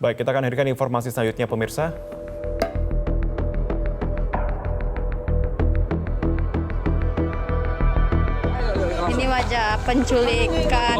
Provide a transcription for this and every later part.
Baik, kita akan hadirkan informasi selanjutnya pemirsa. Ini wajah penculikan.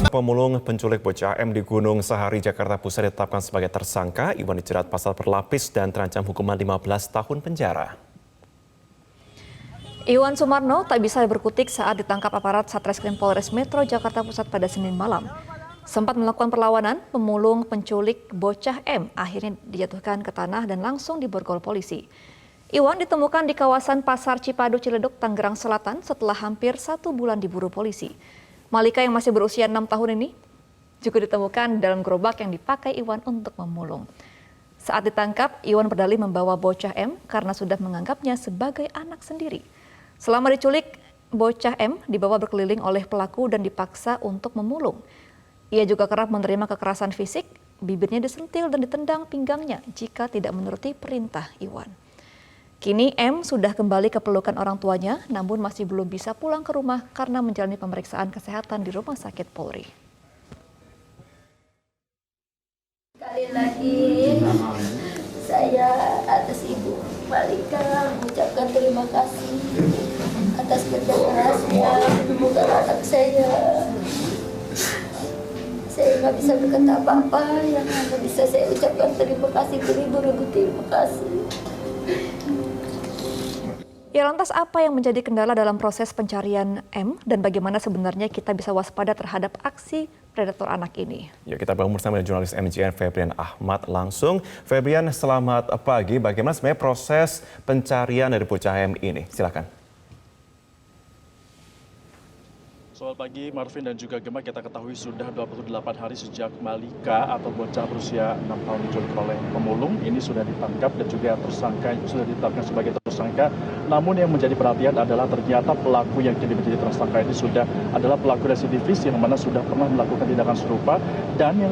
Pemulung penculik bocah M di Gunung Sahari, Jakarta Pusat ditetapkan sebagai tersangka. Iwan dijerat pasal berlapis dan terancam hukuman 15 tahun penjara. Iwan Sumarno tak bisa berkutik saat ditangkap aparat Satreskrim Polres Metro Jakarta Pusat pada Senin malam. Sempat melakukan perlawanan, pemulung penculik bocah M akhirnya dijatuhkan ke tanah dan langsung diborgol polisi. Iwan ditemukan di kawasan Pasar Cipadu, Ciledug, Tangerang Selatan setelah hampir 1 bulan diburu polisi. Malika yang masih berusia 6 tahun ini juga ditemukan dalam gerobak yang dipakai Iwan untuk memulung. Saat ditangkap, Iwan berdalih membawa bocah M karena sudah menganggapnya sebagai anak sendiri. Selama diculik, bocah M dibawa berkeliling oleh pelaku dan dipaksa untuk memulung. Ia juga kerap menerima kekerasan fisik, bibirnya disentil dan ditendang pinggangnya jika tidak menuruti perintah Iwan. Kini M sudah kembali ke pelukan orang tuanya, namun masih belum bisa pulang ke rumah karena menjalani pemeriksaan kesehatan di Rumah Sakit Polri. Sekali lagi, saya atas Ibu Malika mengucapkan terima kasih atas kerja kerasnya menemukan anak saya. Saya nggak bisa berkata apa-apa, yang hanya bisa saya ucapkan terima kasih beribu-ribu terima kasih. Ya, lantas apa yang menjadi kendala dalam proses pencarian M dan bagaimana sebenarnya kita bisa waspada terhadap aksi predator anak ini? Ya, kita bergabung bersama dengan jurnalis MJN Febrian Ahmad langsung. Febrian, selamat pagi. Bagaimana sebenarnya proses pencarian dari bocah M ini? Silakan. Selamat pagi Marvin dan juga Gemma, kita ketahui sudah 28 hari sejak Malika atau bocah berusia 6 tahun diculik oleh pemulung ini sudah ditangkap dan juga tersangka sudah ditetapkan sebagai tersangka. Namun yang menjadi perhatian adalah ternyata pelaku yang kini menjadi tersangka ini sudah adalah pelaku residivis yang mana sudah pernah melakukan tindakan serupa dan yang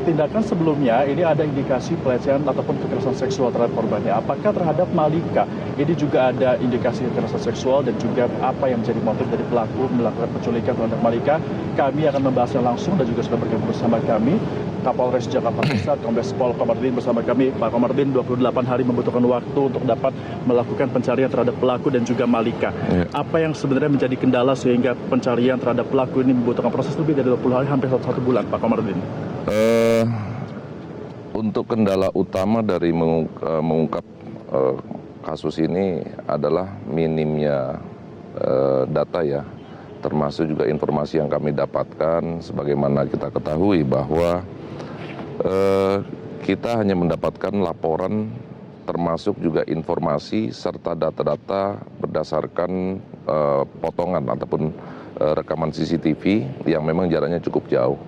tindakan sebelumnya ini ada indikasi pelecehan ataupun kekerasan seksual terhadap korbannya. Apakah terhadap Malika ini juga ada indikasi kekerasan seksual dan juga apa yang menjadi motif dari pelaku melakukan penculikan terhadap Malika? Kami akan membahasnya langsung dan juga sudah bergabung bersama kami Kapolres Jakarta Pusat, Kombes Pol Komarudin bersama kami. Pak Komarudin, 28 hari membutuhkan waktu untuk dapat melakukan pencarian terhadap pelaku dan juga Malika. Apa yang sebenarnya menjadi kendala sehingga pencarian terhadap pelaku ini membutuhkan proses lebih dari 20 hari hampir 1 bulan, Pak Komarudin? Untuk kendala utama dari mengungkap kasus ini adalah minimnya data ya, termasuk juga informasi yang kami dapatkan. Sebagaimana kita ketahui bahwa kita hanya mendapatkan laporan termasuk juga informasi serta data-data berdasarkan potongan ataupun rekaman CCTV yang memang jaraknya cukup jauh.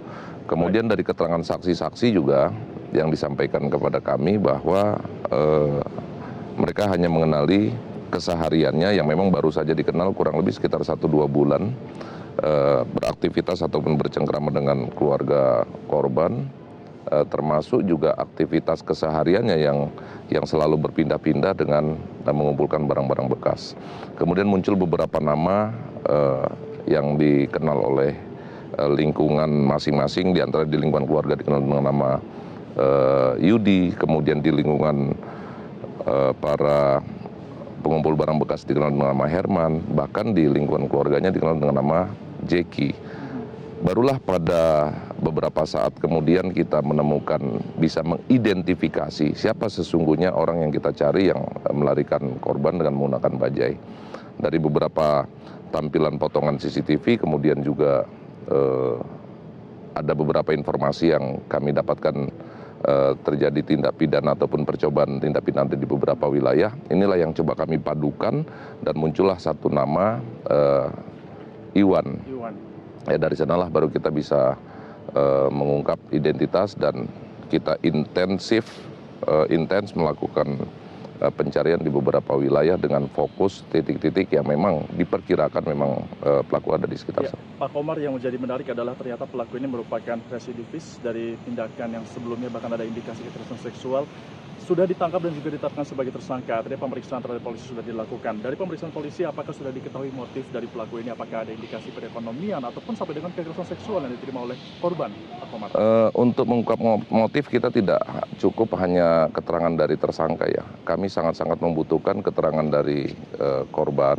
Kemudian dari keterangan saksi-saksi juga yang disampaikan kepada kami bahwa mereka hanya mengenali kesehariannya yang memang baru saja dikenal kurang lebih sekitar 1-2 bulan beraktivitas ataupun bercengkrama dengan keluarga korban, termasuk juga aktivitas kesehariannya yang selalu berpindah-pindah dengan mengumpulkan barang-barang bekas. Kemudian muncul beberapa nama yang dikenal oleh lingkungan masing-masing, diantara di lingkungan keluarga dikenal dengan nama Yudi, kemudian di lingkungan para pengumpul barang bekas dikenal dengan nama Herman, bahkan di lingkungan keluarganya dikenal dengan nama Jeki. Barulah pada beberapa saat kemudian kita menemukan, bisa mengidentifikasi siapa sesungguhnya orang yang kita cari yang melarikan korban dengan menggunakan bajai. Dari beberapa tampilan potongan CCTV, kemudian juga ada beberapa informasi yang kami dapatkan terjadi tindak pidana ataupun percobaan tindak pidana di beberapa wilayah. Inilah yang coba kami padukan dan muncullah satu nama Iwan. Ya, dari sanalah baru kita bisa mengungkap identitas dan kita intens melakukan pencarian di beberapa wilayah dengan fokus titik-titik yang memang diperkirakan memang pelaku ada di sekitar sana. Pak Komar, yang menjadi menarik adalah ternyata pelaku ini merupakan residivis dari tindakan yang sebelumnya, bahkan ada indikasi kekerasan seksual. Sudah ditangkap dan juga ditetapkan sebagai tersangka. Tadi pemeriksaan terhadap polisi sudah dilakukan. Dari pemeriksaan polisi, apakah sudah diketahui motif dari pelaku ini? Apakah ada indikasi perekonomian ataupun sampai dengan kekerasan seksual yang diterima oleh korban, Pak Komar? Untuk mengungkap motif, kita tidak cukup hanya keterangan dari tersangka ya. Kami sangat-sangat membutuhkan keterangan dari korban.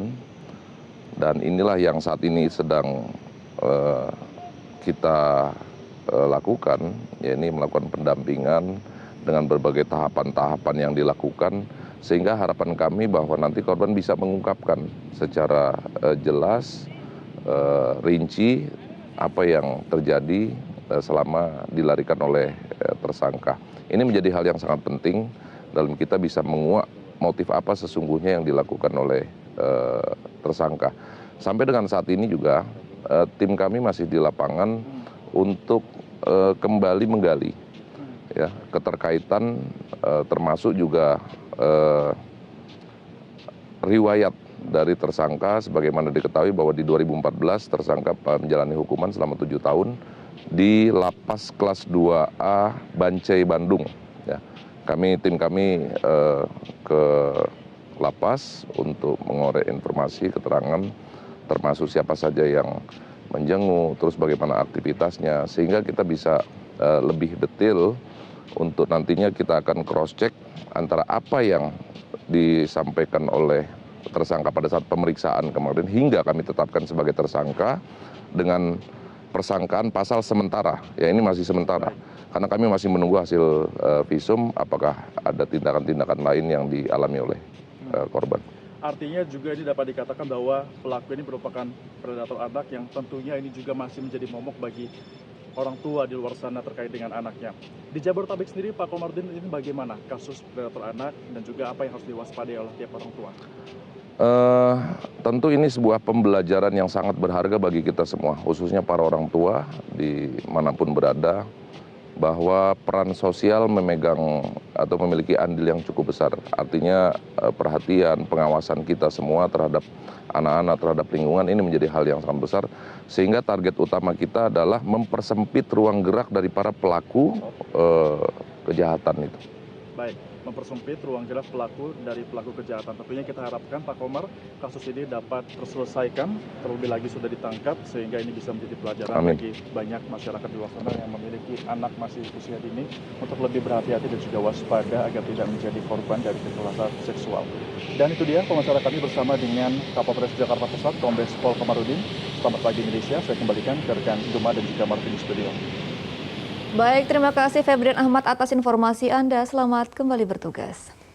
Dan inilah yang saat ini sedang kita lakukan, yaitu melakukan pendampingan dengan berbagai tahapan-tahapan yang dilakukan, sehingga harapan kami bahwa nanti korban bisa mengungkapkan secara jelas, rinci apa yang terjadi selama dilarikan oleh tersangka. Ini menjadi hal yang sangat penting dalam kita bisa menguak motif apa sesungguhnya yang dilakukan oleh tersangka. Sampai dengan saat ini juga tim kami masih di lapangan untuk kembali menggali ya keterkaitan, termasuk juga riwayat dari tersangka. Sebagaimana diketahui bahwa di 2014 tersangka menjalani hukuman selama 7 tahun di Lapas Kelas 2A Bancai, Bandung. Ya. Tim kami ke lapas untuk mengorek informasi, keterangan, termasuk siapa saja yang menjenguk, terus bagaimana aktivitasnya, sehingga kita bisa lebih detail. Untuk nantinya kita akan cross-check antara apa yang disampaikan oleh tersangka pada saat pemeriksaan kemarin hingga kami tetapkan sebagai tersangka dengan persangkaan pasal sementara. Ya ini masih sementara. Karena kami masih menunggu hasil visum apakah ada tindakan-tindakan lain yang dialami oleh korban. Artinya juga ini dapat dikatakan bahwa pelaku ini merupakan predator anak yang tentunya ini juga masih menjadi momok bagi orang tua di luar sana terkait dengan anaknya. Di Jabodetabek sendiri, Pak Komarudin, ini bagaimana kasus predator anak dan juga apa yang harus diwaspadai oleh tiap orang tua? Tentu ini sebuah pembelajaran yang sangat berharga bagi kita semua, khususnya para orang tua dimanapun berada, bahwa peran sosial memegang atau memiliki andil yang cukup besar. Artinya perhatian, pengawasan kita semua terhadap anak-anak, terhadap lingkungan ini menjadi hal yang sangat besar. Sehingga target utama kita adalah mempersempit ruang gerak dari para pelaku kejahatan itu. Baik, mempersempit ruang gerak pelaku dari pelaku kejahatan. Tentunya kita harapkan Pak Komar kasus ini dapat terselesaikan, terlebih lagi sudah ditangkap sehingga ini bisa menjadi pelajaran bagi banyak masyarakat di luar sana yang memiliki anak masih usia dini untuk lebih berhati-hati dan juga waspada agar tidak menjadi korban dari kekerasan seksual. Dan itu dia pemasaran kami bersama dengan Kapolres Jakarta Pusat, Kombes Pol Komarudin. Selamat pagi Indonesia, saya kembalikan ke rekan Gema dan juga Martin di studio. Baik, terima kasih Febrian Ahmad atas informasi Anda. Selamat kembali bertugas.